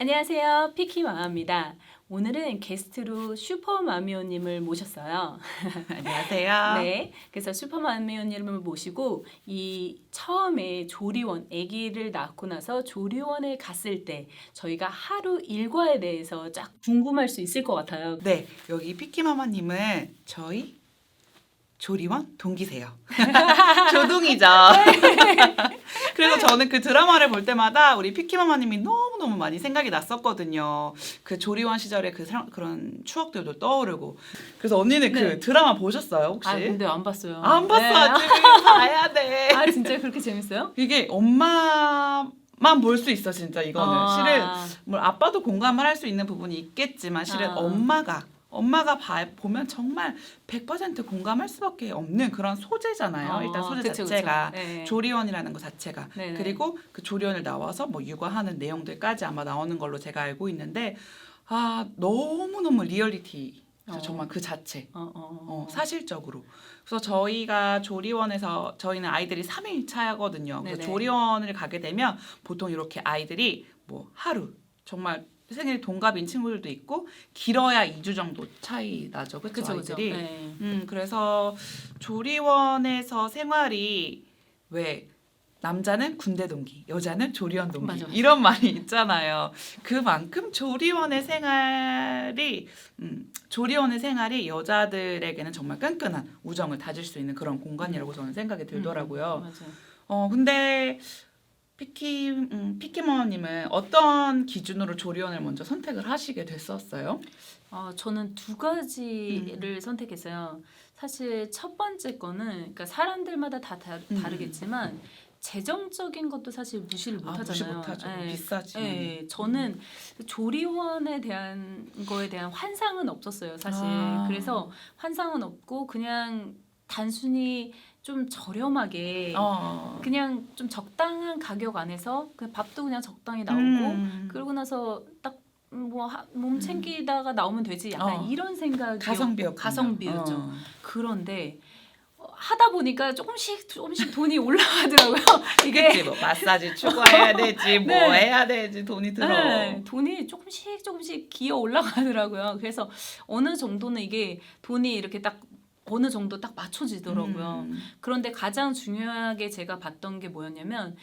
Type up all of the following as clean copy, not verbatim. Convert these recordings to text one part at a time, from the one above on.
안녕하세요. 피키마마입니다. 오늘은 게스트로 슈퍼마미오님을 모셨어요. 안녕하세요. 네, 그래서 슈퍼마미오님을 모시고 이 처음에 조리원, 아기를 낳고 나서 조리원에 갔을 때 저희가 하루 일과에 대해서 쫙 궁금할 수 있을 것 같아요. 네, 여기 피키마마님은 저희 조리원 동기세요. 조동이죠. 그래서 저는 그 드라마를 볼 때마다 우리 피키마마님이 너무너무 많이 생각이 났었거든요. 그 조리원 시절의 그런 추억들도 떠오르고. 그래서 언니는 네. 그 드라마 보셨어요, 혹시? 아, 근데 안 봤어요. 안 봤어, 네. 아직. 봐야 돼. 아, 진짜 그렇게 재밌어요? 이게 엄마만 볼 수 있어, 진짜 이거는. 아. 실은 뭐 아빠도 공감을 할 수 있는 부분이 있겠지만 실은 아. 엄마가 보면 정말 100% 공감할 수밖에 없는 그런 소재잖아요. 일단 소재 그쵸, 자체가 그쵸. 네. 조리원이라는 것 자체가. 네네. 그리고 그 조리원을 나와서 뭐 육아하는 내용들까지 아마 나오는 걸로 제가 알고 있는데 아 너무너무 리얼리티 정말 그 자체. 사실적으로. 그래서 저희가 조리원에서 저희는 아이들이 3일 차거든요. 그래서 네네. 조리원을 가게 되면 보통 이렇게 아이들이 뭐 하루 정말 생일 동갑인 친구들도 있고 길어야 2주 정도 차이 나죠. 그렇죠, 그쵸, 그쵸. 아이들이. 네. 그래서 조리원에서 생활이 왜 남자는 군대 동기, 여자는 조리원 동기 맞아, 맞아. 이런 말이 있잖아요. 그만큼 조리원의 생활이 여자들에게는 정말 끈끈한 우정을 다질 수 있는 그런 공간이라고 저는 생각이 들더라고요. 맞아요. 근데 피키머님은 어떤 기준으로 조리원을 먼저 선택을 하시게 됐었어요? 저는 두 가지를 선택했어요. 사실 첫 번째 거는 그러니까 사람들마다 다 다르겠지만 재정적인 것도 사실 무시를 못 무시 하잖아요. 못하죠. 네. 비싸지. 네, 저는 조리원에 대한 거에 대한 환상은 없었어요, 사실. 그래서 환상은 없고 그냥 단순히 좀 저렴하게 그냥 좀 적당한 가격 안에서 그 밥도 그냥 적당히 나오고 그러고 나서 딱 뭐 몸 챙기다가 나오면 되지 약간 이런 생각이 가성비였죠. 그런데 하다 보니까 조금씩 돈이 올라가더라고요. 이게 뭐 마사지 추가해야 되지 뭐 네. 해야 되지 돈이 들어. 네, 돈이 조금씩 기어 올라가더라고요. 그래서 어느 정도는 이게 돈이 이렇게 딱 어느 정도 딱 맞춰지더라고요. 그런데 가장 중요하게 제가 봤던 게 뭐였냐면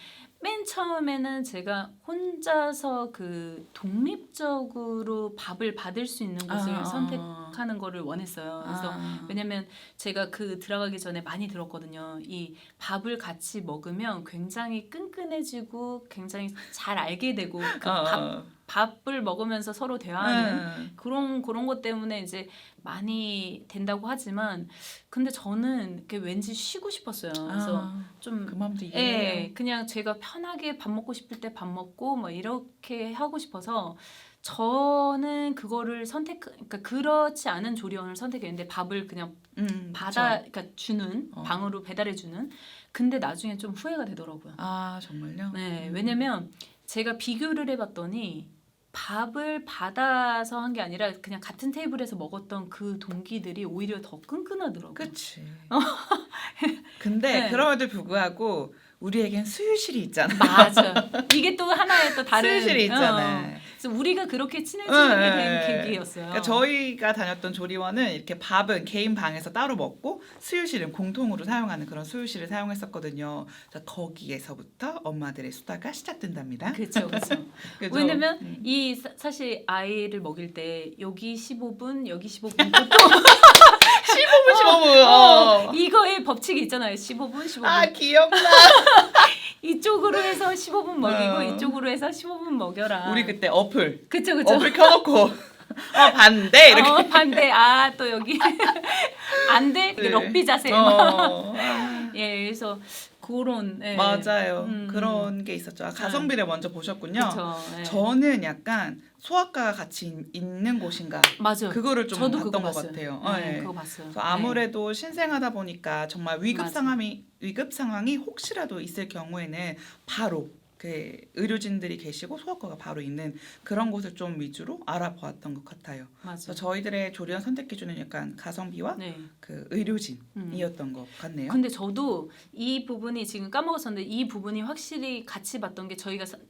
맨 처음에는 제가 혼자서 그 독립적으로 밥을 받을 수 있는 곳을 선택하는 거를 원했어요. 그래서 왜냐면 제가 그 들어가기 전에 많이 들었거든요. 이 밥을 같이 먹으면 굉장히 끈끈해지고 굉장히 잘 알게 되고 그 밥을 먹으면서 서로 대화하는 그런 것 때문에 이제 많이 된다고 하지만 근데 저는 이렇게 왠지 쉬고 싶었어요. 그래서 좀 그 마음도 이해해요. 그냥 제가 편하게 밥 먹고 싶을 때 밥 먹고 뭐 이렇게 하고 싶어서 저는 그거를 그러니까 그렇지 않은 조리원을 선택했는데 밥을 그냥 그러니까 주는 방으로 배달해 주는. 근데 나중에 좀 후회가 되더라고요. 아 정말요? 네, 왜냐면 제가 비교를 해봤더니 밥을 받아서 한 게 아니라 그냥 같은 테이블에서 먹었던 그 동기들이 오히려 더 끈끈하더라고요. 그치. 근데 네. 그럼에도 불구하고 우리에겐 수유실이 있잖아. 맞아. 이게 또 하나의 또 다른 수유실이 있잖아. 그래서 우리가 그렇게 친해지게 된 계기였어요. 그러니까 저희가 다녔던 조리원은 이렇게 밥은 개인 방에서 따로 먹고 수유실은 공통으로 사용하는 그런 수유실을 사용했었거든요. 그래서 거기에서부터 엄마들의 수다가 시작된답니다. 그렇죠. 왜냐면 이 사실 아이를 먹일 때 여기 15분, 여기 15분 보통 15분. 이거의 법칙이 있잖아요. 15분, 15분. 아 기억나. 이쪽으로 해서 15분 먹이고 이쪽으로 해서 15분 먹여라. 우리 그때 어플 그쵸. 어플 켜놓고 반대 이렇게. 반대. 또 여기 안 돼. 네. 럭비 자세. 예, 그래서 그런 맞아요. 그런 게 있었죠. 가성비를 먼저 보셨군요. 그쵸, 저는 약간 소아과가 같이 있는 곳인가. 맞아요. 그거를 좀 저도 봤던 그거 것 봤어요. 같아요. 그거 봤어요. 그래서 아무래도 신생하다 보니까 정말 위급 맞아. 상황이 혹시라도 있을 경우에는 바로 그 의료진들이 계시고 소아과가 바로 있는 그런 곳을 좀 위주로 알아보았던 것 같아요. 맞아요. 그래서 저희들의 조리원 선택 기준은 약간 가성비와 네. 그 의료진이었던 것 같네요. 근데 저도 이 부분이 지금 까먹었었는데 이 부분이 확실히 같이 봤던 게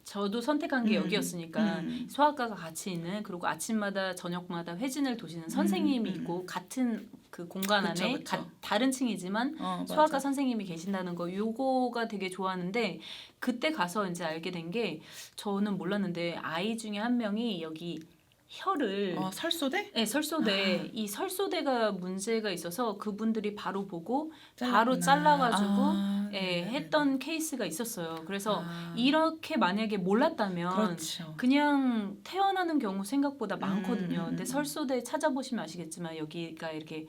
저도 선택한 게 여기였으니까 소아과가 같이 있는 그리고 아침마다 저녁마다 회진을 도시는 선생님이 있고 같은 그 공간 그쵸, 안에 그쵸. 다른 층이지만 소아과 맞아. 선생님이 계신다는 거 요거가 되게 좋았는데 그때 가서 이제 알게 된 게 저는 몰랐는데 아이 중에 한 명이 여기 혀를 설소대? 네, 설소대. 이 설소대가 문제가 있어서 그분들이 바로 보고 바로 잘랐구나. 잘라가지고 예, 네네네. 했던 케이스가 있었어요. 그래서 아, 이렇게 만약에 몰랐다면 그렇죠. 그냥 태어나는 경우 생각보다 많거든요. 근데 음. 설소대 찾아보시면 아시겠지만 여기가 이렇게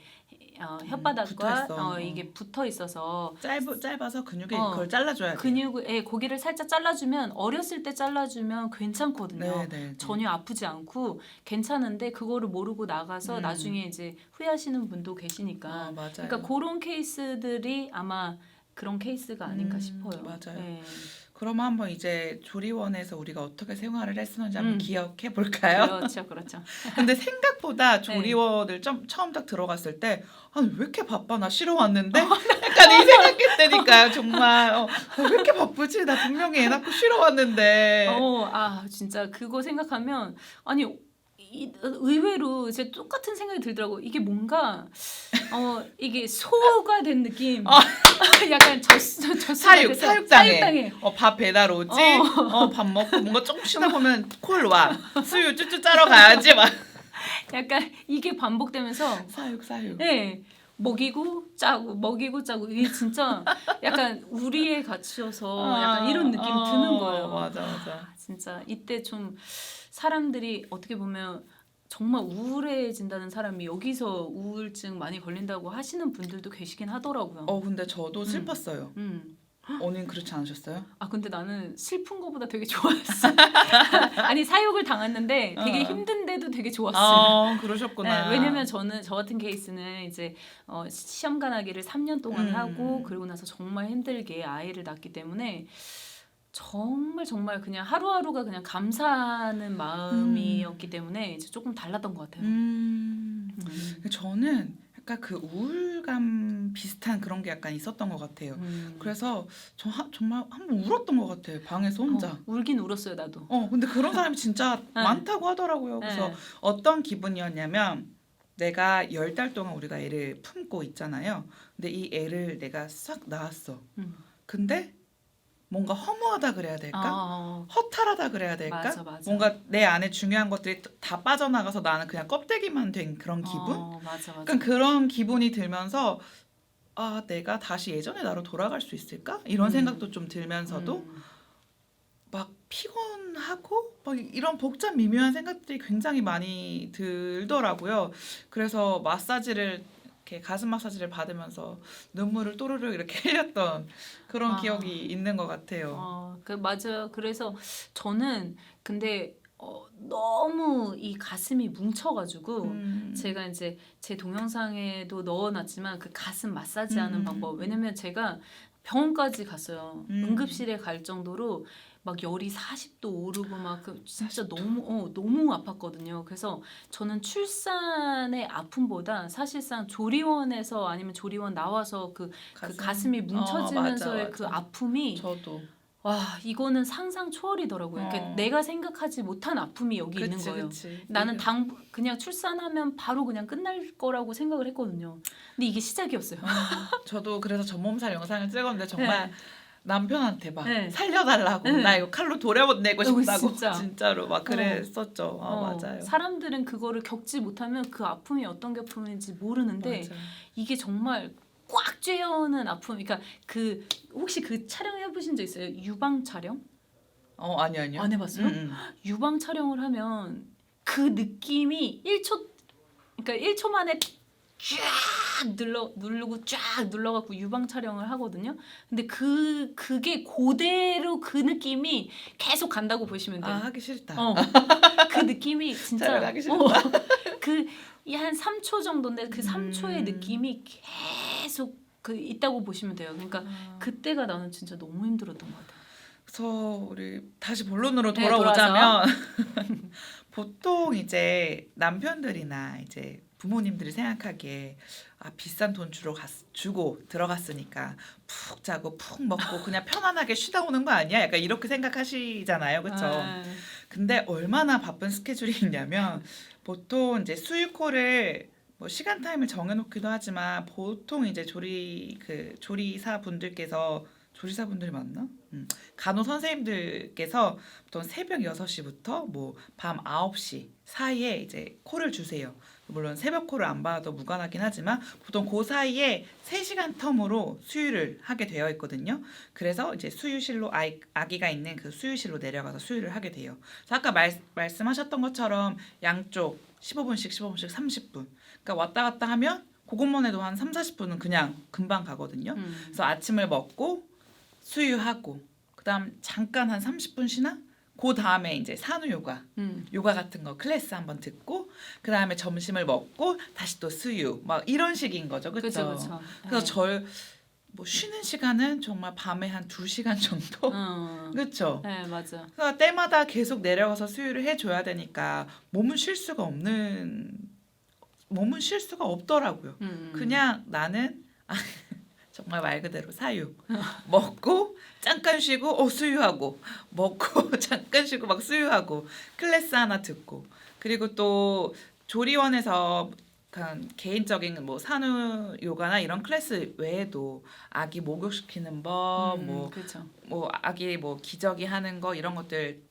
붙어있어. 혓바닥과 이게 붙어 있어서 짧아서 근육에 어, 그걸 잘라줘야 돼요. 근육에 고기를 살짝 잘라주면 어렸을 때 잘라주면 괜찮거든요. 네네. 전혀 아프지 않고 괜찮은데 그거를 모르고 나가서 나중에 이제 후회하시는 분도 계시니까. 맞아요. 그러니까 그런 케이스들이 아마 그런 케이스가 아닌가 싶어요. 맞아요. 네. 그러면 한번 이제 조리원에서 우리가 어떻게 생활을 했었는지 한번 기억해 볼까요? 그렇죠, 그렇죠. 근데 생각보다 조리원을 처음 딱 들어갔을 때 아니 왜 이렇게 바빠 나 쉬러 왔는데 약간 이 생각했다니까요. 정말 왜 이렇게 바쁘지 나 분명히 애 낳고 쉬러 왔는데. 진짜 그거 생각하면 아니. 의외로 제 똑같은 생각이 들더라고. 이게 뭔가 이게 소가 된 느낌. 약간 사육당해. 밥 배달 오지. 밥 먹고 뭔가 조금 쉬다 보면 콜 와. 수유 쭈쭈 짜러 가야지 막. 약간 이게 반복되면서 사육. 네. 먹이고 짜고 이게 진짜 약간 우리에 갇혀서 약간 이런 느낌 드는 거예요. 맞아. 진짜 이때 좀 사람들이 어떻게 보면 정말 우울해진다는 사람이 여기서 우울증 많이 걸린다고 하시는 분들도 계시긴 하더라고요. 근데 저도 슬펐어요. 언니는 그렇지 않으셨어요? 근데 나는 슬픈 거보다 되게 좋았어. 아니 사육을 당했는데 되게 힘든데도 되게 좋았어요. 그러셨구나. 네, 왜냐면 저 같은 케이스는 이제 시험관하기를 3년 동안 하고 그리고 나서 정말 힘들게 아이를 낳기 때문에 정말 그냥 하루하루가 그냥 감사하는 마음이었기 때문에 이제 조금 달랐던 것 같아요. 저는 약간 그 우울감 비슷한 그런 게 약간 있었던 것 같아요. 그래서 저 정말 한번 울었던 것 같아요. 방에서 혼자. 울긴 울었어요, 나도. 근데 그런 사람이 진짜 많다고 하더라고요. 그래서 어떤 기분이었냐면 내가 10달 동안 우리가 애를 품고 있잖아요. 근데 이 애를 내가 싹 낳았어. 근데 뭔가 허무하다 그래야 될까? 허탈하다 그래야 될까? 맞아. 뭔가 내 안에 중요한 것들이 다 빠져나가서 나는 그냥 껍데기만 된 그런 기분? 맞아. 약간 그런 기분이 들면서 내가 다시 예전의 나로 돌아갈 수 있을까? 이런 생각도 좀 들면서도 막 피곤하고 막 이런 복잡 미묘한 생각들이 굉장히 많이 들더라고요. 그래서 마사지를 이렇게 가슴 마사지를 받으면서 눈물을 또르르 이렇게 흘렸던 그런 기억이 있는 것 같아요. 맞아요. 그래서 저는 근데 너무 이 가슴이 뭉쳐가지고 제가 이제 제 동영상에도 넣어놨지만 그 가슴 마사지하는 방법. 왜냐면 제가 병원까지 갔어요. 응급실에 갈 정도로 막 열이 40도 오르고 막 진짜 너무 아팠거든요. 그래서 저는 출산의 아픔보다 사실상 조리원에서 아니면 조리원 나와서 그 가슴이 뭉쳐지면서의 맞아. 그 아픔이 저도 이거는 상상 초월이더라고요. 그러니까 내가 생각하지 못한 아픔이 여기 있는 거예요. 나는 그냥 출산하면 바로 그냥 끝날 거라고 생각을 했거든요. 근데 이게 시작이었어요. 저도 그래서 전몸살 영상을 찍었는데 정말 남편한테 막 네. 살려달라고 나 이거 칼로 돌려보내고 싶다고 진짜로 막 그랬었죠. 맞아요. 사람들은 그거를 겪지 못하면 그 아픔이 어떤 게 아픔인지 모르는데 맞아요. 이게 정말 꽉 쬐어오는 아픔. 그러니까 혹시 그 촬영 해보신 적 있어요? 유방 촬영? 아니요. 안 해봤어요? 유방 촬영을 하면 그 느낌이 1초 만에 쫙 누르고 쫙 눌러갖고 유방 촬영을 하거든요. 근데 그게 그대로 그 느낌이 계속 간다고 보시면 돼요. 하기 싫다. 그 느낌이 진짜 하기 싫다. 한 3초 정도인데 그 3초의 느낌이 계속 있다고 보시면 돼요. 그러니까 그때가 나는 진짜 너무 힘들었던 것 같아요. 그래서 우리 다시 본론으로 네, 돌아오자면 보통 이제 남편들이나 이제 부모님들이 생각하기에 비싼 돈 주고 들어갔으니까 푹 자고 푹 먹고 그냥 편안하게 쉬다 오는 거 아니야? 약간 이렇게 생각하시잖아요, 그렇죠? 근데 얼마나 바쁜 스케줄이 있냐면 보통 이제 수유코를 뭐 시간 타임을 정해놓기도 하지만 보통 이제 조리사 분들이 맞나? 간호 선생님들께서 보통 새벽 6시부터 뭐 밤 9시 사이에 이제 코를 주세요. 물론 새벽 코를 안 봐도 무관하긴 하지만 보통 그 사이에 3시간 텀으로 수유를 하게 되어 있거든요. 그래서 이제 수유실로 아기가 있는 그 수유실로 내려가서 수유를 하게 돼요. 그래서 아까 말씀하셨던 것처럼 양쪽 15분씩 30분. 그러니까 왔다 갔다 하면 그것만 해도 한 3, 40분은 그냥 금방 가거든요. 그래서 아침을 먹고 수유하고 그다음 잠깐 한 30분 쉬나? 그 다음에 이제 산후 요가 같은 거 클래스 한번 듣고 그 다음에 점심을 먹고 다시 또 수유 막 이런 식인 거죠, 그렇죠? 그렇죠. 그래서 뭐 쉬는 시간은 정말 밤에 한 2시간 정도, 그렇죠? 네, 맞아. 그래서 때마다 계속 내려가서 수유를 해줘야 되니까 몸은 쉴 수가 없더라고요. 그냥 나는 정말 말 그대로 사육 먹고 잠깐 쉬고 수유하고 먹고 잠깐 쉬고 막 수유하고 클래스 하나 듣고 그리고 또 조리원에서 개인적인 뭐 산후 요가나 이런 클래스 외에도 아기 목욕시키는 법 그렇죠. 뭐 아기 뭐 기저귀 하는 거 이런 것들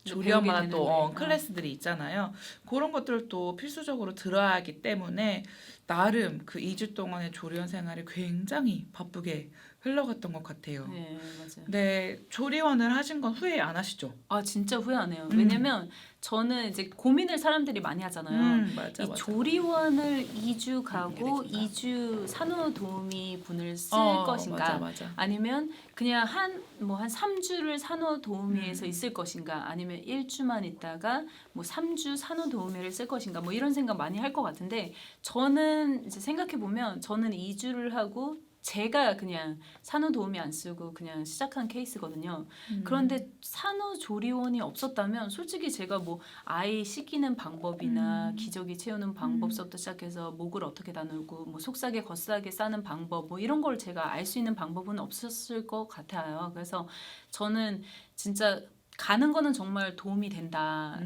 배우게 조리원마다 또 되는데. 클래스들이 있잖아요. 그런 것들을 또 필수적으로 들어야 하기 때문에 나름 그 2주 동안의 조리원 생활이 굉장히 바쁘게 흘러갔던 것 같아요. 네, 맞아요. 근데 조리원을 하신 건 후회 안 하시죠? 아, 진짜 후회 안 해요. 왜냐면 저는 이제 고민을 사람들이 많이 하잖아요. 맞아, 이 맞아. 조리원을 2주 가고 얘기해준다. 2주 산후도우미 분을 쓸 것인가 맞아, 맞아. 아니면 그냥 한 3주를 산후도우미에서 있을 것인가 아니면 1주만 있다가 뭐 3주 산후도우미를 쓸 것인가 뭐 이런 생각 많이 할 것 같은데 저는 이제 생각해 보면 저는 2주를 하고 제가 그냥 산후도우미 안 쓰고 그냥 시작한 케이스거든요. 그런데 산후조리원이 없었다면 솔직히 제가 뭐 아이 씻기는 방법이나 기저귀 채우는 방법부터 시작해서 목을 어떻게 나누고 뭐 속싸게 겉싸게 싸는 방법 뭐 이런 걸 제가 알 수 있는 방법은 없었을 것 같아요. 그래서 저는 진짜 가는 거는 정말 도움이 된다.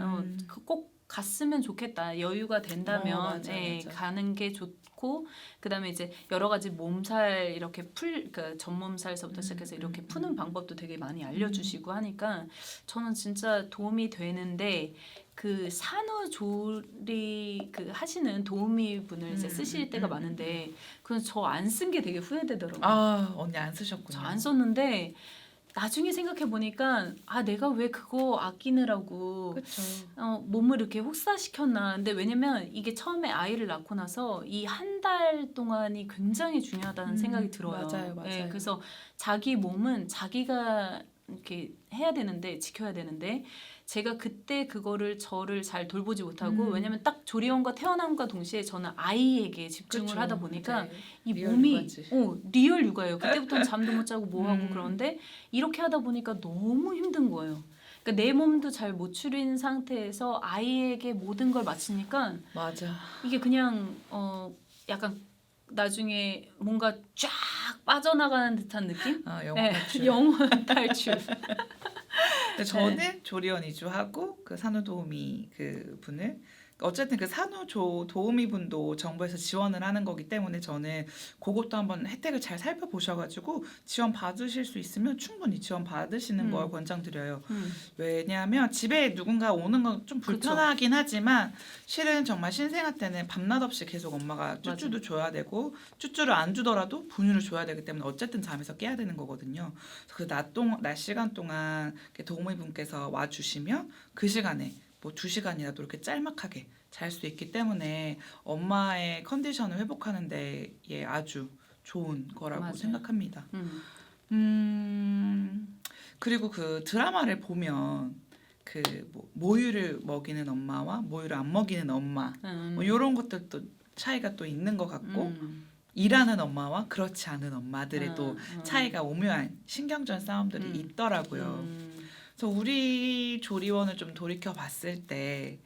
꼭 갔으면 좋겠다. 여유가 된다면 맞아, 예, 맞아. 가는 게 좋고 그다음에 이제 여러 가지 몸살 이렇게 그러니까 전몸살서부터 시작해서 이렇게 푸는 방법도 되게 많이 알려주시고 하니까 저는 진짜 도움이 되는데 그 산후조리 그 하시는 도우미 분을 이제 쓰실 때가 많은데 그건 저 안 쓴 게 되게 후회되더라고요. 언니 안 쓰셨군요. 저 안 썼는데 나중에 생각해 보니까 내가 왜 그거 아끼느라고 그렇죠. 몸을 이렇게 혹사시켰나. 근데 왜냐면 이게 처음에 아이를 낳고 나서 이 한 달 동안이 굉장히 중요하다는 생각이 들어요. 맞아요. 예, 그래서 자기 몸은 자기가 이렇게 해야 되는데 지켜야 되는데 제가 그때 저를 잘 돌보지 못하고 왜냐면 딱 조리원과 태어남과 동시에 저는 아이에게 집중을 그쵸. 하다 보니까 네. 이 리얼 몸이 육아지. 리얼 육아예요. 그때부터는 잠도 못 자고 뭐 하고 그러는데 이렇게 하다 보니까 너무 힘든 거예요. 그러니까 내 몸도 잘 못 추린 상태에서 아이에게 모든 걸 마치니까 맞아. 이게 그냥 약간 나중에 뭔가 쫙 빠져나가는 듯한 느낌? 영원 네, 탈출. 영원 탈출. 근데 저는 조리원 이주하고 그 산후도우미 그 분을 어쨌든 그 산후도우미 분도 정부에서 지원을 하는 거기 때문에 저는 그것도 한번 혜택을 잘 살펴보셔가지고 지원 받으실 수 있으면 충분히 지원 받으시는 걸 권장드려요. 왜냐하면 집에 누군가 오는 건 좀 불편하긴 하지만 실은 정말 신생아 때는 밤낮 없이 계속 엄마가 쭈쭈도 줘야 되고 쭈쭈를 안 주더라도 분유를 줘야 되기 때문에 어쨌든 잠에서 깨야 되는 거거든요. 그 낮 시간 동안 도우미 분께서 와주시면 그 시간에 뭐 2시간이라도 이렇게 짤막하게 잘 수 있기 때문에 엄마의 컨디션을 회복하는 데 아주 좋은 거라고 맞아요. 생각합니다. 그리고 그 드라마를 보면 그 뭐 모유를 먹이는 엄마와 모유를 안 먹이는 엄마 뭐 이런 것들도 차이가 또 있는 것 같고 일하는 엄마와 그렇지 않은 엄마들의 또 차이가 오묘한 신경전 싸움들이 있더라고요. 그래서 우리 조리원을 좀 돌이켜 봤을 때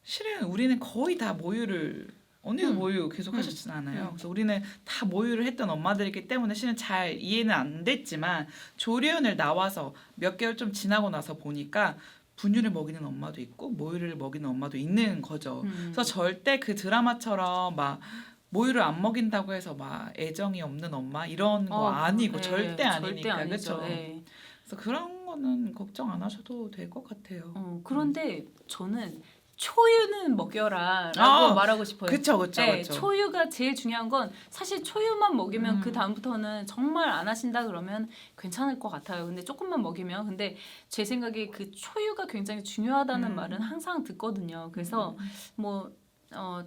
실은 우리는 거의 다 모유를 언니도 모유 계속 하셨진 않아요. 그래서 우리는 다 모유를 했던 엄마들이기 때문에 실은 잘 이해는 안 됐지만 조리원을 나와서 몇 개월 좀 지나고 나서 보니까 분유를 먹이는 엄마도 있고 모유를 먹이는 엄마도 있는 거죠. 그래서 절대 그 드라마처럼 막 모유를 안 먹인다고 해서 막 애정이 없는 엄마 이런 거 아니고 절대 아니니까 그렇죠. 그래서 그런 거는 걱정 안 하셔도 될 것 같아요. 그런데 저는 초유는 먹여라라고 말하고 싶어요. 그렇죠. 초유가 제일 중요한 건 사실 초유만 먹이면 그 다음부터는 정말 안 하신다 그러면 괜찮을 것 같아요. 근데 조금만 먹이면 근데 제 생각에 그 초유가 굉장히 중요하다는 말은 항상 듣거든요. 그래서 뭐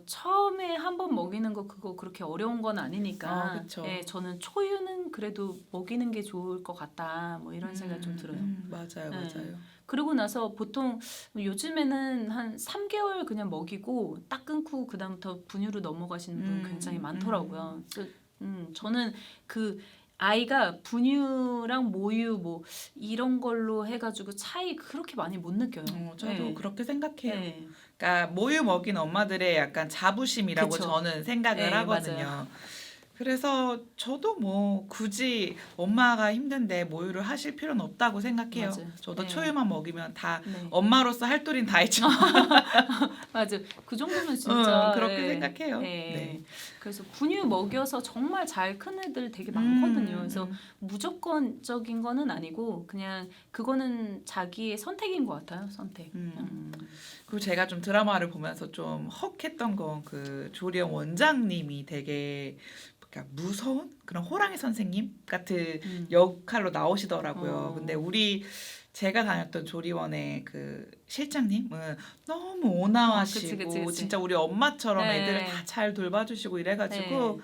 처음에 한 번 먹이는 거 그거 그렇게 어려운 건 아니니까 저는 초유는 그래도 먹이는 게 좋을 것 같다 뭐 이런 생각 좀 들어요. 맞아요. 그러고 나서 보통 요즘에는 한 3개월 그냥 먹이고 딱 끊고 그 다음부터 분유로 넘어가시는 분 굉장히 많더라고요. 저는 그 아이가 분유랑 모유 뭐 이런 걸로 해가지고 차이 그렇게 많이 못 느껴요. 저도 그렇게 생각해요. 그러니까 모유 먹인 엄마들의 약간 자부심이라고 그쵸. 저는 생각을 하거든요. 맞아요. 그래서 저도 뭐 굳이 엄마가 힘든데 모유를 하실 필요는 없다고 생각해요. 맞아요. 저도 초유만 먹이면 다 네. 엄마로서 할 도리는 다 했죠. 맞아. 그 정도면 진짜 그렇게 생각해요. 그래서 분유 먹여서 정말 잘 큰 애들 되게 많거든요. 그래서 무조건적인 거는 아니고 그냥 그거는 자기의 선택인 것 같아요. 선택. 그리고 제가 좀 드라마를 보면서 좀 헉했던 건 그 조리원 원장님이 되게 그러니까 무서운 그런 호랑이 선생님 같은 역할로 나오시더라고요. 근데 제가 다녔던 조리원의 그 실장님은 너무 온화하시고 그치. 진짜 우리 엄마처럼 애들을 다 잘 돌봐주시고 이래가지고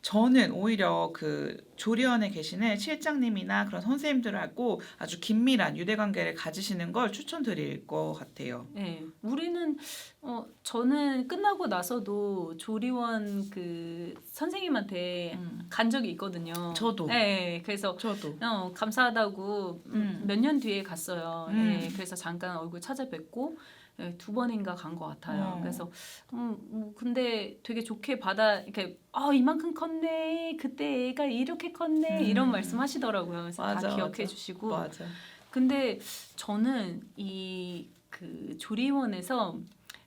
저는 오히려 그 조리원에 계시는 실장님이나 그런 선생님들하고 아주 긴밀한 유대관계를 가지시는 걸 추천드릴 것 같아요. 우리는 저는 끝나고 나서도 조리원 그 선생님한테 간 적이 있거든요. 저도. 그래서 저도. 감사하다고 몇 년 뒤에 갔어요. 그래서 잠깐 얼굴 찾아뵙고 2번인가 간 것 같아요. 그래서 근데 되게 좋게 이렇게 이만큼 컸네. 그때 애가 이렇게 컸네. 이런 말씀하시더라고요. 그래서 다 기억해 주시고. 맞아. 근데 저는 그 조리원에서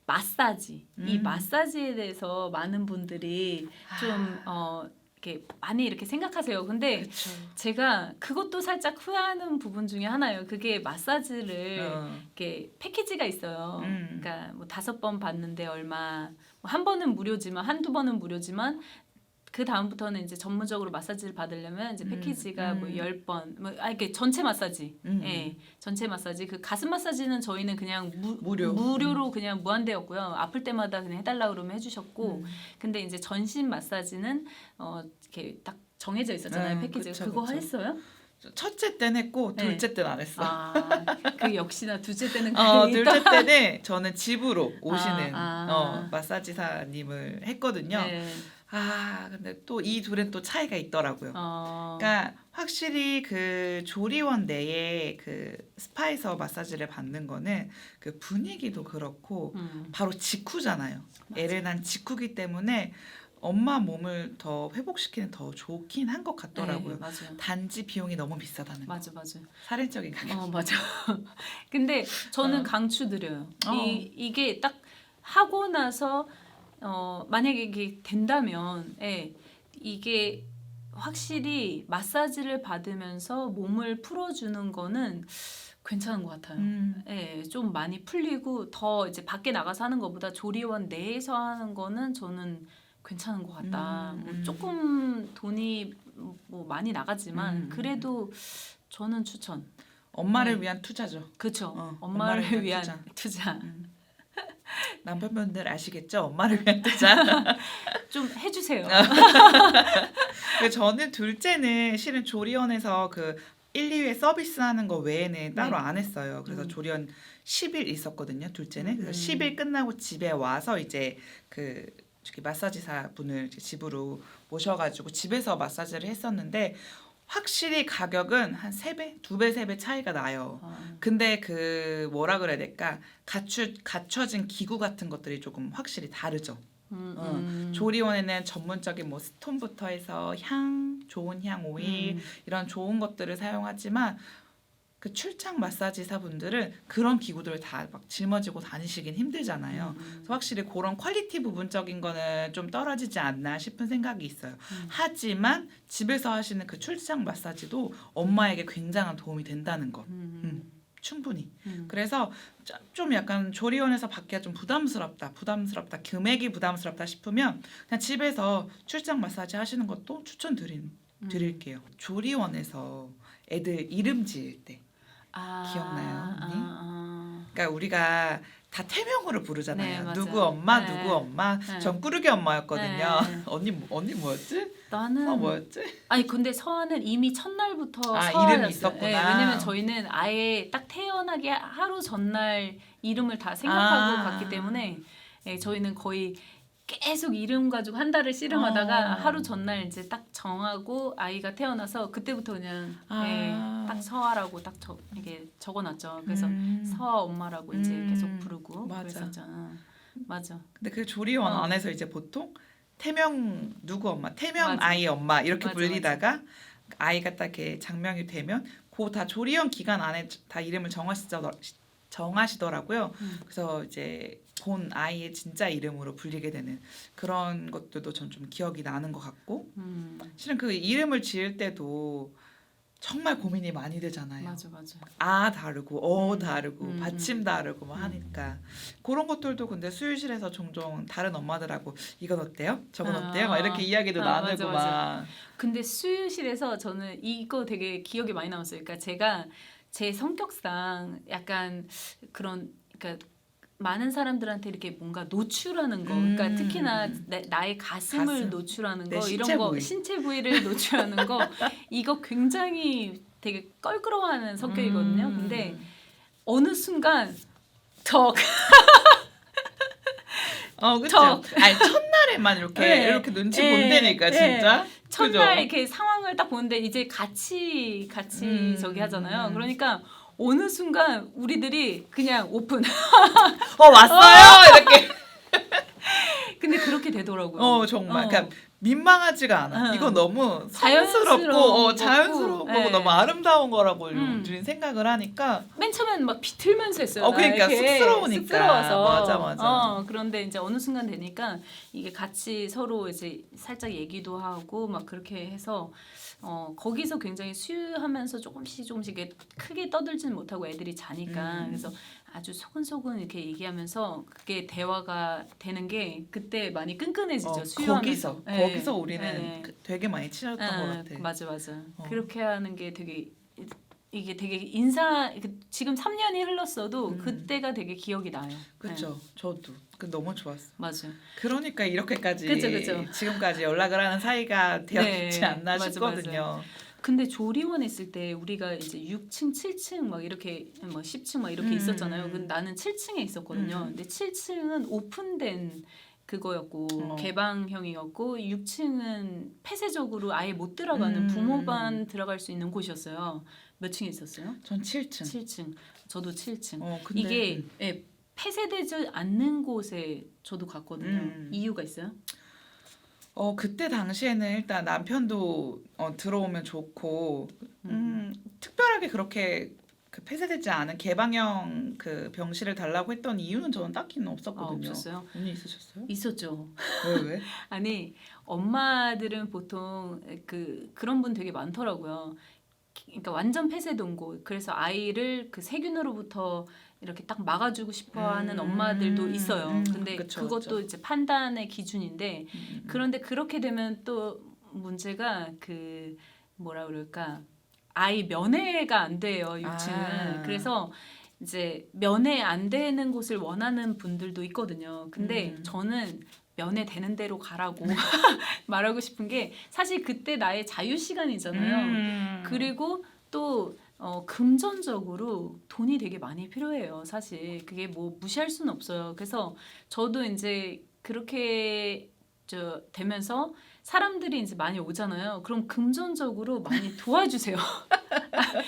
마사지 이 마사지에 대해서 많은 분들이 좀 이렇게 많이 이렇게 생각하세요. 근데 그쵸. 제가 그것도 살짝 후회하는 부분 중에 하나예요. 그게 마사지를 이렇게 패키지가 있어요. 그러니까 뭐 5번 받는데 얼마, 뭐 한 번은 무료지만 한두 번은 무료지만 그 다음부터는 이제 전문적으로 마사지를 받으려면 이제 패키지가 뭐 10번, 이렇게 전체 마사지, 전체 마사지. 그 가슴 마사지는 저희는 그냥 무료로 그냥 무한대였고요. 아플 때마다 그냥 해달라 그러면 해주셨고, 근데 이제 전신 마사지는 이렇게 딱 정해져 있었잖아요. 패키지가. 그거 했어요? 첫째 때는 했고 둘째 때는 안 했어. 그 역시나 둘째 때는 둘째 때는 저는 집으로 오시는 마사지사님을 했거든요. 근데 또 이 둘은 또 차이가 있더라고요. 그러니까 확실히 그 조리원 내에 그 스파에서 마사지를 받는 거는 그 분위기도 그렇고 바로 직후잖아요. 애를 낳은 직후기 때문에 엄마 몸을 더 회복시키는 더 좋긴 한 것 같더라고요. 맞아요. 단지 비용이 너무 비싸다는 거. 맞아. 살인적인 가격. 맞아. 근데 저는 강추드려요. 이게 딱 하고 나서 만약에 이게 된다면 이게 확실히 마사지를 받으면서 몸을 풀어주는 거는 괜찮은 것 같아요. 좀 많이 풀리고 더 이제 밖에 나가서 하는 것보다 조리원 내에서 하는 거는 저는 괜찮은 것 같다. 뭐 조금 돈이 뭐 많이 나가지만 그래도 저는 추천. 엄마를 위한 투자죠. 그렇죠. 엄마를 위한 투자. 남편분들 아시겠죠? 엄마를 위한 투자. 좀 해주세요. 저는 둘째는 실은 조리원에서 그 1, 2회 서비스하는 거 외에는 따로 안 했어요. 그래서 조리원 10일 있었거든요. 둘째는. 그래서 10일 끝나고 집에 와서 이제 그 저기 마사지사 분을 이제 집으로 모셔가지고 집에서 마사지를 했었는데 확실히 가격은 한 3배, 2배, 3배 차이가 나요. 근데 그 뭐라 그래야 될까? 갖춰진 기구 같은 것들이 조금 확실히 다르죠. 조리원에는 전문적인 뭐 스톤부터 해서 향, 좋은 향 오일 이런 좋은 것들을 사용하지만 그 출장 마사지사 분들은 그런 기구들을 다 막 짊어지고 다니시긴 힘들잖아요. 그래서 확실히 그런 퀄리티 부분적인 거는 좀 떨어지지 않나 싶은 생각이 있어요. 하지만 집에서 하시는 그 출장 마사지도 엄마에게 굉장한 도움이 된다는 것. 충분히. 그래서 좀 약간 조리원에서 받기가 좀 부담스럽다, 금액이 부담스럽다 싶으면 그냥 집에서 출장 마사지 하시는 것도 드릴게요. 조리원에서 애들 이름 지을 때 기억나요, 언니? 그러니까 우리가 다 태명으로 부르잖아요. 네, 맞아요. 누구 엄마, 네. 누구 엄마. 네. 전 꾸르기 엄마였거든요. 네. 언니 뭐였지? 나는 뭐였지? 아니 근데 서아는 이미 첫날부터 아, 서아였어요. 이름이 있었구나. 네, 왜냐면 저희는 아예 딱 태어나기 하루 전날 이름을 다 생각하고 갔기 때문에 저희는 거의 계속 이름 가지고 한 달을 씨름하다가 하루 전날 이제 딱 정하고 아이가 태어나서 그때부터 그냥 딱 서아라고 딱 이게 적어놨죠. 그래서 서아 엄마라고 이제 계속 부르고 맞아. 그랬었잖아. 맞아. 근데 그 조리원 안에서 이제 보통 태명 누구 엄마, 태명 맞아. 아이 엄마 이렇게 맞아, 불리다가 아이가 딱 이렇게 장명이 되면 그 다 조리원 기간 안에 다 이름을 정하시더라고요. 그래서 이제 본 아이의 진짜 이름으로 불리게 되는 그런 것들도 전 좀 기억이 나는 것 같고 실은 그 이름을 지을 때도 정말 고민이 많이 되잖아요. 맞아. 아 다르고 다르고 받침 다르고 뭐 하니까 그런 것들도 근데 수유실에서 종종 다른 엄마들하고 이건 어때요? 저건 어때요? 막 이렇게 이야기도 나누고 맞아. 막 근데 수유실에서 저는 이거 되게 기억이 많이 남았어요. 그러니까 제가 제 성격상 약간 그런 그러니까 많은 사람들한테 이렇게 뭔가 노출하는 거, 그러니까 특히나 나의 가슴을 가슴. 노출하는 내 거 이런 신체 거 부위. 신체 부위를 노출하는 거 이거 굉장히 되게 껄끄러워하는 성격이거든요. 근데 어느 순간 그렇죠. 아니 첫날에만 이렇게 눈치 본다니까 진짜. 첫날 그죠? 이렇게 상황을 딱 보는데 이제 같이 저기 하잖아요. 그러니까 어느 순간 우리들이 그냥 오픈. 왔어요 이렇게. 근데 그렇게 되더라고요. 정말. 그러니까 민망하지가 않아. 이거 너무 자연스러운 성스럽고 자연스러운 거고, 거고 너무 아름다운 거라고 우리는 생각을 하니까. 맨 처음엔 막 비틀면서 했어요. 그러니까 이렇게 쑥스러우니까. 쑥스러워서. 맞아. 그런데 이제 어느 순간 되니까 이게 같이 서로 이제 살짝 얘기도 하고 막 그렇게 해서 거기서 굉장히 수유하면서 조금씩 이게 크게 떠들지는 못하고 애들이 자니까 그래서 아주 소근소근 이렇게 얘기하면서 그게 대화가 되는 게 그때 많이 끈끈해지죠. 수유하면서. 거기서 우리는 되게 많이 친해졌던 것 같아. 맞아. 그렇게 하는 게 되게 이게 되게 지금 3년이 흘렀어도 그때가 되게 기억이 나요. 그렇죠. 저도 너무 좋았어. 맞아. 그러니까 이렇게까지 그쵸. 지금까지 연락을 하는 사이가 되었지 않나 맞아. 싶거든요. 근데 조리원에 있을 때 우리가 이제 6층, 7층 막 이렇게 뭐 10층 막 이렇게 있었잖아요. 근데 나는 7층에 있었거든요. 근데 7층은 오픈된 그거였고 개방형이었고 6층은 폐쇄적으로 아예 못 들어가는 부모만 들어갈 수 있는 곳이었어요. 몇 층에 있었어요? 전 7층. 7층. 저도 7층. 근데 이게 폐쇄되지 않는 곳에 저도 갔거든요. 이유가 있어요? 그때 당시에는 일단 남편도 들어오면 좋고 특별하게 그렇게 그 폐쇄되지 않은 개방형 그 병실을 달라고 했던 이유는 저는 딱히는 없었거든요. 없었어요? 언니 있으셨어요? 있었죠. 왜? 아니 엄마들은 보통 그런 분 되게 많더라고요. 그러니까 완전 폐쇄된 곳. 그래서 아이를 그 세균으로부터 이렇게 딱 막아주고 싶어하는 엄마들도 있어요. 근데 그것도 이제 판단의 기준인데 그런데 그렇게 되면 또 문제가 그 뭐라 그럴까 아이 면회가 안 돼요 6층은. 그래서 이제 면회 안 되는 곳을 원하는 분들도 있거든요. 근데 저는 면회 되는 대로 가라고 말하고 싶은 게 사실 그때 나의 자유 시간이잖아요. 그리고 또 금전적으로 돈이 되게 많이 필요해요. 사실 그게 뭐 무시할 수는 없어요. 그래서 저도 이제 그렇게 되면서 사람들이 이제 많이 오잖아요. 그럼 금전적으로 많이 도와주세요.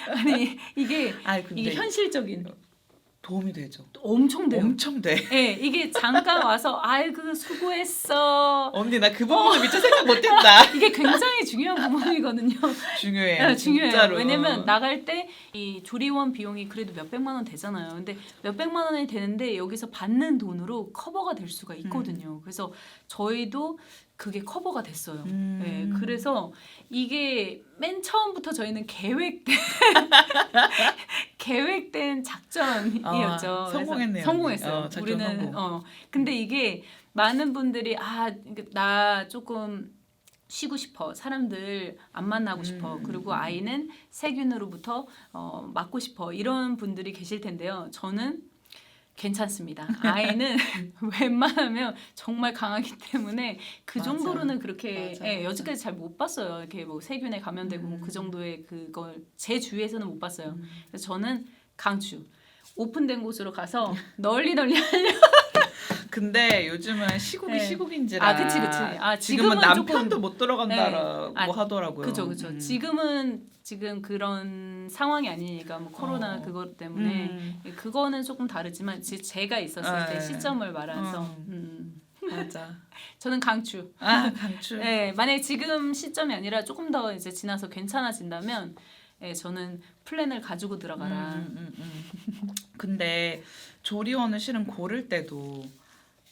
아니 이게 근데 현실적인 도움이 되죠. 엄청 돼요. 엄청 돼. 네, 이게 잠깐 와서 아이고 수고했어. 언니 나 그 부분을 미처 생각 못했다. 이게 굉장히 중요한 부분이거든요. 중요해요. 네, 중요해요. 진짜로. 왜냐면 나갈 때 이 조리원 비용이 그래도 몇백만 원 되잖아요. 근데 몇백만 원이 되는데 여기서 받는 돈으로 커버가 될 수가 있거든요. 그래서 저희도 그게 커버가 됐어요. 네, 그래서 이게 맨 처음부터 저희는 계획된 작전이었죠. 성공했네요. 성공했어요. 작전 우리는 성공. 근데 이게 많은 분들이 나 조금 쉬고 싶어. 사람들 안 만나고 싶어. 그리고 아이는 세균으로부터 맞고 싶어. 이런 분들이 계실 텐데요. 저는 괜찮습니다. 아이는 웬만하면 정말 강하기 때문에 그 맞아. 정도로는 그렇게 맞아. 여지까지 잘 못 봤어요. 이렇게 뭐 세균에 감염되고 뭐 그 정도의 그걸 제 주위에서는 못 봤어요. 그래서 저는 강추. 오픈된 곳으로 가서 널리 근데 요즘은 시국이 네. 시국인지라. 그치. 지금은 남편도 조금, 못 들어간다라고 네. 하더라고요. 그죠. 지금 그런 상황이 아니니까 뭐 코로나 그것 때문에 그거는 조금 다르지만 제가 있었을 때 시점을 말해서 맞아. 저는 강추. 강추. 네, 만약에 지금 시점이 아니라 조금 더 이제 지나서 괜찮아진다면 저는 플랜을 가지고 들어가라. 근데 조리원을 실은 고를 때도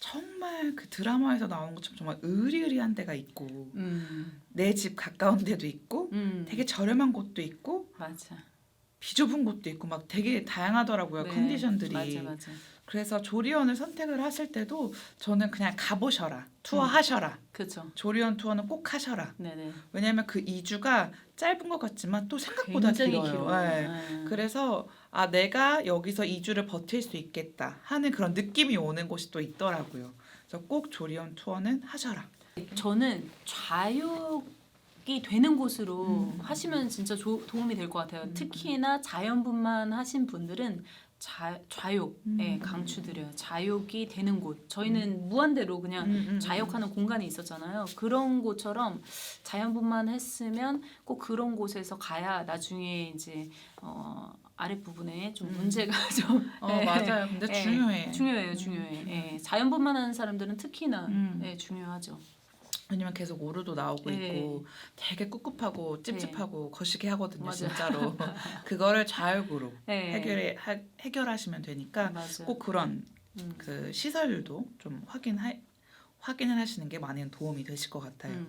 정말 그 드라마에서 나오는 것처럼 정말 으리으리한 데가 있고 내 집 가까운 데도 있고 되게 저렴한 곳도 있고 맞아. 비좁은 곳도 있고 막 되게 다양하더라고요. 네, 컨디션들이. 맞아. 그래서 조리원을 선택을 하실 때도 저는 그냥 가보셔라. 투어하셔라. 그렇죠. 조리원 투어는 꼭 하셔라. 네네. 왜냐하면 그 2주가 짧은 것 같지만 또 생각보다 굉장히 길어요. 길어요. 네. 그래서 내가 여기서 2주를 버틸 수 있겠다 하는 그런 느낌이 오는 곳이 또 있더라고요. 그래서 꼭 조리원 투어는 하셔라. 저는 좌욕이 되는 곳으로 하시면 진짜 도움이 될 것 같아요. 특히나 자연분만 하신 분들은 좌욕 강추드려요. 좌욕이 되는 곳. 저희는 무한대로 그냥 좌욕하는 공간이 있었잖아요. 그런 곳처럼 자연분만 했으면 꼭 그런 곳에서 가야 나중에 이제 아랫부분에 좀 문제가 좀 맞아요. 근데 중요해. 중요해. 자연분만 하는 사람들은 특히나 중요하죠. 왜냐면 계속 오류도 나오고 있고 되게 꿉꿉하고 찝찝하고 거시기 하거든요. 맞아요. 진짜로. 그거를 좌욕으로 해결하시면 되니까 맞아요. 꼭 그런 그 시설도 좀 확인을 하시는 게 많은 도움이 되실 것 같아요.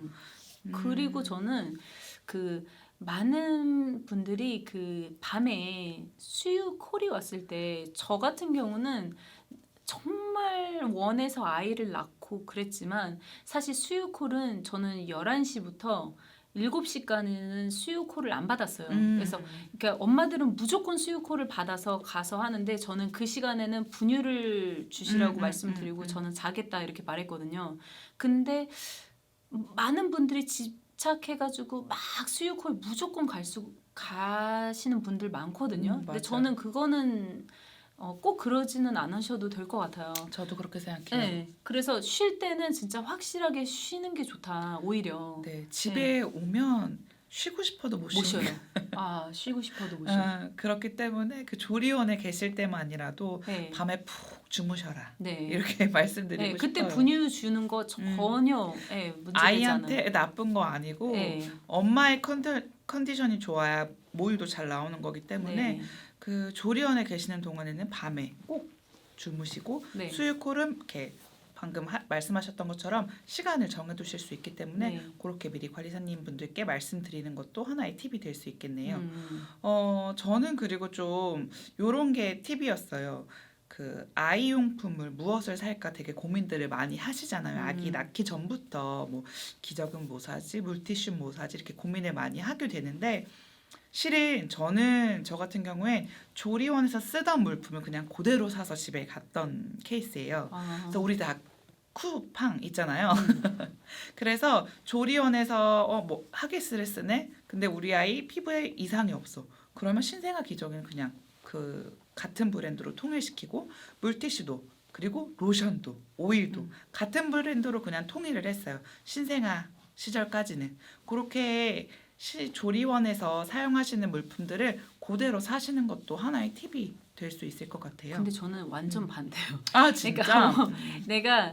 그리고 저는 그 많은 분들이 그 밤에 수유콜이 왔을 때 저 같은 경우는 정말 원해서 아이를 낳고 그랬지만 사실 수유콜은 저는 11시부터 7시까지는 수유콜을 안 받았어요. 그래서 그러니까 엄마들은 무조건 수유콜을 받아서 가서 하는데 저는 그 시간에는 분유를 주시라고 말씀드리고 저는 자겠다 이렇게 말했거든요. 근데 많은 분들이 집착해가지고 막 수유콜 무조건 가시는 분들 많거든요. 근데 저는 그거는 꼭 그러지는 않으셔도 될 것 같아요. 저도 그렇게 생각해요. 네, 그래서 쉴 때는 진짜 확실하게 쉬는 게 좋다. 오히려. 네, 집에 오면 쉬고 싶어도 못 쉬어요. 쉬어요. 쉬고 싶어도 못 쉬어요. 그렇기 때문에 그 조리원에 계실 때만이라도 네. 밤에 푹 주무셔라. 네. 이렇게 말씀드리고 그때 싶어요. 분유 주는 거 전혀 문제되지 아이한테 않아요. 나쁜 거 아니고 엄마의 컨디션이 좋아야 모유도 잘 나오는 거기 때문에 그 조리원에 계시는 동안에는 밤에 꼭 주무시고 수유콜은 이렇게 방금 말씀하셨던 것처럼 시간을 정해두실 수 있기 때문에 그렇게 미리 관리사님 분들께 말씀드리는 것도 하나의 팁이 될 수 있겠네요. 저는 그리고 좀 요런 게 팁이었어요. 그 아이용품을 무엇을 살까 되게 고민들을 많이 하시잖아요. 아기 낳기 전부터 뭐 기저귀 뭐 사지, 물티슈 뭐 사지 이렇게 고민을 많이 하게 되는데 실은 저 같은 경우에 조리원에서 쓰던 물품을 그냥 그대로 사서 집에 갔던 케이스예요. 그래서 우리 다 쿠팡 있잖아요. 그래서 조리원에서 뭐 하기스를 쓰네. 근데 우리 아이 피부에 이상이 없어. 그러면 신생아 기저귀는 그냥 그 같은 브랜드로 통일시키고 물티슈도 그리고 로션도 오일도 같은 브랜드로 그냥 통일을 했어요. 신생아 시절까지는 그렇게 조리원에서 사용하시는 물품들을 그대로 사시는 것도 하나의 팁이 될 수 있을 것 같아요. 근데 저는 완전 반대요. 아 진짜? 그러니까 내가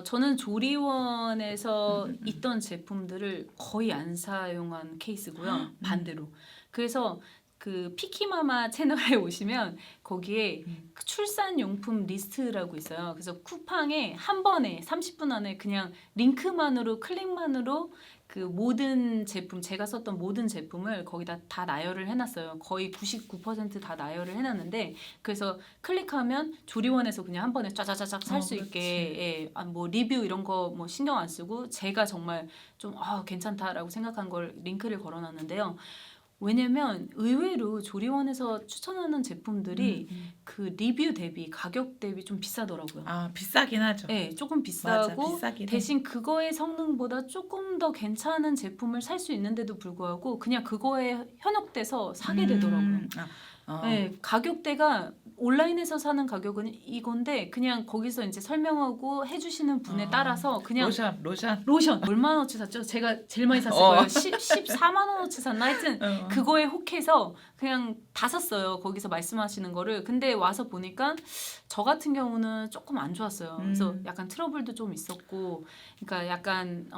저는 조리원에서 있던 제품들을 거의 안 사용한 케이스고요. 반대로. 그래서 그 피키마마 채널에 오시면 거기에 그 출산용품 리스트라고 있어요. 그래서 쿠팡에 한 번에 30분 안에 그냥 링크만으로 클릭만으로 그 모든 제품 제가 썼던 모든 제품을 거기다 다 나열을 해놨어요. 거의 99%다 나열을 해놨는데 그래서 클릭하면 조리원에서 그냥 한 번에 짜자자작 살 수 있게 뭐 리뷰 이런 거 뭐 신경 안 쓰고 제가 정말 좀 괜찮다라고 생각한 걸 링크를 걸어놨는데요. 왜냐면 의외로 조리원에서 추천하는 제품들이 그 리뷰 대비 가격 대비 좀 비싸더라고요. 아 비싸긴 하죠. 네, 조금 비싸고 맞아, 비싸긴 해. 대신 그거의 성능보다 조금 더 괜찮은 제품을 살 수 있는데도 불구하고 그냥 그거에 현혹돼서 사게 되더라고요. 네, 가격대가 온라인에서 사는 가격은 이건데 그냥 거기서 이제 설명하고 해주시는 분에 따라서 그냥 로션 얼마나어치 샀죠? 제가 제일 많이 샀을 거예요. 14만 원어치 샀나? 하여튼 그거에 혹해서 그냥 다 샀어요. 거기서 말씀하시는 거를. 근데 와서 보니까 저 같은 경우는 조금 안 좋았어요. 그래서 약간 트러블도 좀 있었고 그러니까 약간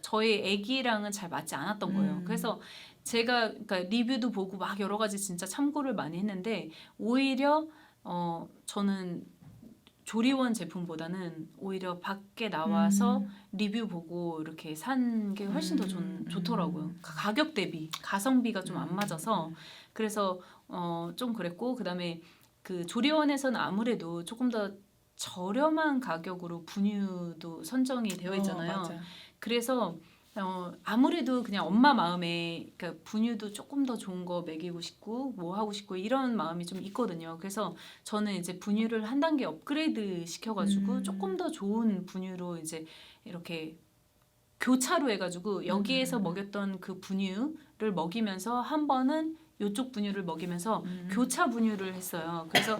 저희 애기랑은 잘 맞지 않았던 거예요. 그래서 제가 그러니까 리뷰도 보고 막 여러 가지 진짜 참고를 많이 했는데 오히려 저는 조리원 제품보다는 오히려 밖에 나와서 리뷰 보고 이렇게 산 게 훨씬 더 좋더라고요. 가격 대비 가성비가 좀 안 맞아서 그래서 좀 그랬고 그다음에 그 조리원에서는 아무래도 조금 더 저렴한 가격으로 분유도 선정이 되어 있잖아요. 그래서 아무래도 그냥 엄마 마음에 그러니까 분유도 조금 더 좋은 거 먹이고 싶고 뭐 하고 싶고 이런 마음이 좀 있거든요. 그래서 저는 이제 분유를 한 단계 업그레이드 시켜가지고 조금 더 좋은 분유로 이제 이렇게 교차로 해가지고 여기에서 먹였던 그 분유를 먹이면서 한 번은 이쪽 분유를 먹이면서 교차 분유를 했어요. 그래서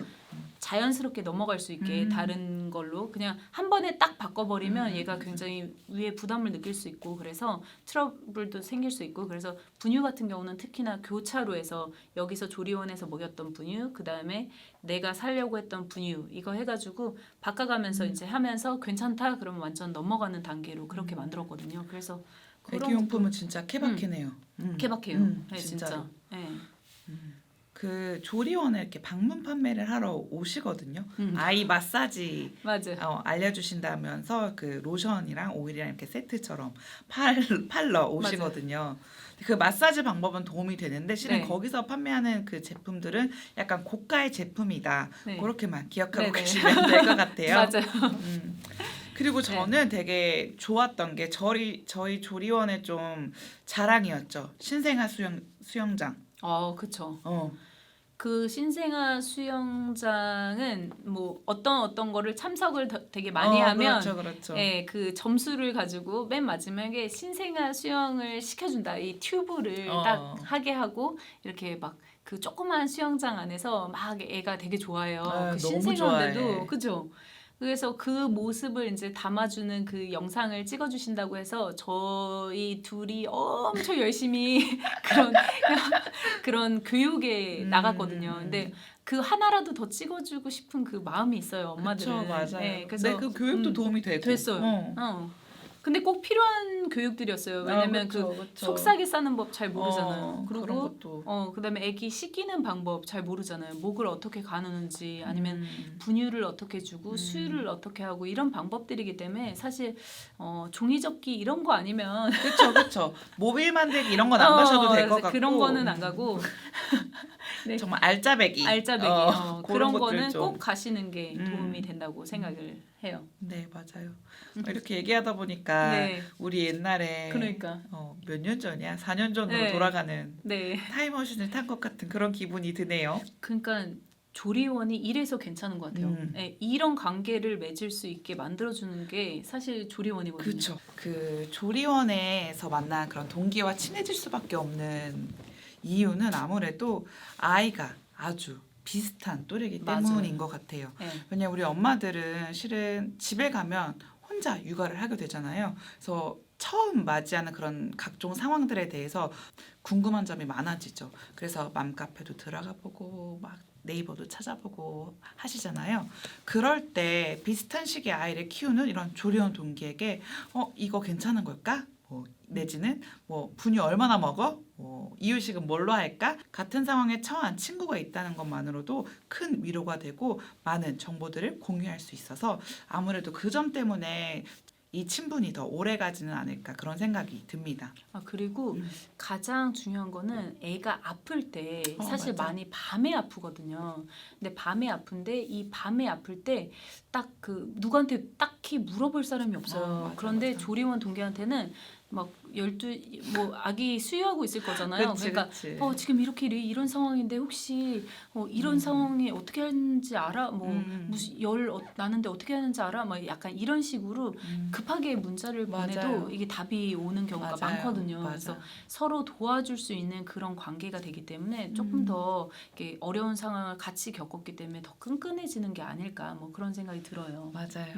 자연스럽게 넘어갈 수 있게 다른 걸로 그냥 한 번에 딱 바꿔버리면 얘가 굉장히 위에 부담을 느낄 수 있고 그래서 트러블도 생길 수 있고 그래서 분유 같은 경우는 특히나 교차로 해서 여기서 조리원에서 먹였던 분유 그 다음에 내가 살려고 했던 분유 이거 해가지고 바꿔가면서 이제 하면서 괜찮다 그러면 완전 넘어가는 단계로 그렇게 만들었거든요. 그래서 애기용품은 진짜 케바케네요. 케바케요. 네, 진짜. 네. 그 조리원에 이렇게 방문 판매를 하러 오시거든요. 아이 마사지 맞아요. 알려주신다면서 그 로션이랑 오일이랑 이렇게 세트처럼 팔러 오시거든요. 그 마사지 방법은 도움이 되는데 실은 거기서 판매하는 그 제품들은 약간 고가의 제품이다. 그렇게만 기억하고 계시면 될 것 같아요. 맞아요. 그리고 저는 되게 좋았던 게 저희 조리원의 좀 자랑이었죠. 신생아 수영장. 그렇죠. 그 신생아 수영장은 뭐 어떤 거를 참석을 되게 많이 하면 그렇죠. 예, 그 점수를 가지고 맨 마지막에 신생아 수영을 시켜준다. 이 튜브를 딱 하게 하고 이렇게 막 그 조그만 수영장 안에서 막 애가 되게 좋아해요. 그 신생아인데도 그죠? 그래서 그 모습을 이제 담아주는 그 영상을 찍어주신다고 해서 저희 둘이 엄청 열심히 그런 교육에 나갔거든요. 근데 그 하나라도 더 찍어주고 싶은 그 마음이 있어요, 엄마들은. 그쵸, 맞아요. 네, 그래서 그 교육도 도움이 됐어요. 근데 꼭 필요한 교육들이었어요. 왜냐면 그쵸. 속삭이 싸는 법 잘 모르잖아요. 그런 그리고 것도. 그다음에 애기 씻기는 방법 잘 모르잖아요. 목을 어떻게 가누는지 아니면 분유를 어떻게 주고 수유를 어떻게 하고 이런 방법들이기 때문에 사실 종이접기 이런 거 아니면 그렇죠. 모빌 만들기 이런 건 안 가셔도 될 것 같고 그런 거는 안 가고 정말 알짜배기 그런 거는 꼭 가시는 게 도움이 된다고 생각을 해요. 네, 맞아요. 이렇게 얘기하다 보니까 우리 옛날에 그러니까 몇 년 전이야? 4년 전으로 돌아가는 타임머신을 탄 것 같은 그런 기분이 드네요. 그러니까 조리원이 이래서 괜찮은 것 같아요. 이런 관계를 맺을 수 있게 만들어주는 게 사실 조리원이거든요. 그렇죠. 그 조리원에서 만난 그런 동기와 친해질 수밖에 없는 이유는 아무래도 아이가 아주 비슷한 또래이기 맞아요. 때문인 것 같아요. 네. 왜냐면 우리 엄마들은 실은 집에 가면 혼자 육아를 하게 되잖아요. 그래서 처음 맞이하는 그런 각종 상황들에 대해서 궁금한 점이 많아지죠. 그래서 맘카페도 들어가 보고 막 네이버도 찾아보고 하시잖아요. 그럴 때 비슷한 시기에 아이를 키우는 이런 조리원 동기에게 이거 괜찮은 걸까? 내지는 분유 얼마나 먹어? 이유식은 뭘로 할까? 같은 상황에 처한 친구가 있다는 것만으로도 큰 위로가 되고 많은 정보들을 공유할 수 있어서 아무래도 그 점 때문에 이 친분이 더 오래 가지는 않을까 그런 생각이 듭니다. 그리고 가장 중요한 거는 애가 아플 때 사실 맞아. 많이 밤에 아프거든요. 근데 밤에 아픈데 이 밤에 아플 때 딱 누구한테 딱히 물어볼 사람이 없어요. 맞아, 그런데 맞아. 조리원 동기한테는 막 아기 수유하고 있을 거잖아요. 그치, 그러니까 그치. 지금 이런 상황인데 혹시 이런 상황이 어떻게 하는지 알아? 무슨 열 나는데 어떻게 하는지 알아? 막 약간 이런 식으로 급하게 문자를 보내도 맞아요. 이게 답이 오는 경우가 맞아요. 많거든요. 맞아. 그래서 서로 도와줄 수 있는 그런 관계가 되기 때문에 조금 더 이렇게 어려운 상황을 같이 겪었기 때문에 더 끈끈해지는 게 아닐까 뭐 그런 생각이 들어요. 맞아요.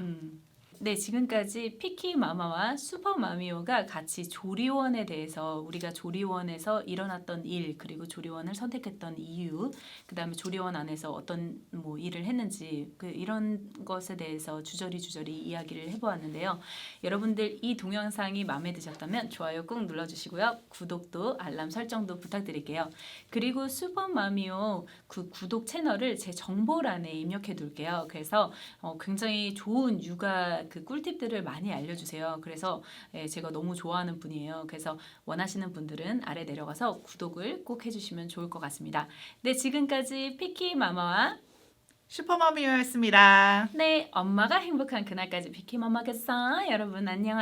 네, 지금까지 피키 마마와 슈퍼 마미오가 같이 조리원에 대해서 우리가 조리원에서 일어났던 일 그리고 조리원을 선택했던 이유, 그다음에 조리원 안에서 어떤 일을 했는지 이런 것에 대해서 주저리 이야기를 해보았는데요. 여러분들 이 동영상이 마음에 드셨다면 좋아요 꾹 눌러주시고요. 구독도 알람 설정도 부탁드릴게요. 그리고 슈퍼 마미오 그 구독 채널을 제 정보란에 입력해 둘게요. 그래서 굉장히 좋은 육아 그 꿀팁들을 많이 알려주세요. 그래서 제가 너무 좋아하는 분이에요. 그래서 원하시는 분들은 아래 내려가서 구독을 꼭 해주시면 좋을 것 같습니다. 네, 지금까지 피키 마마와 슈퍼마미였습니다. 네, 엄마가 행복한 그날까지 피키 마마겠어. 여러분 안녕.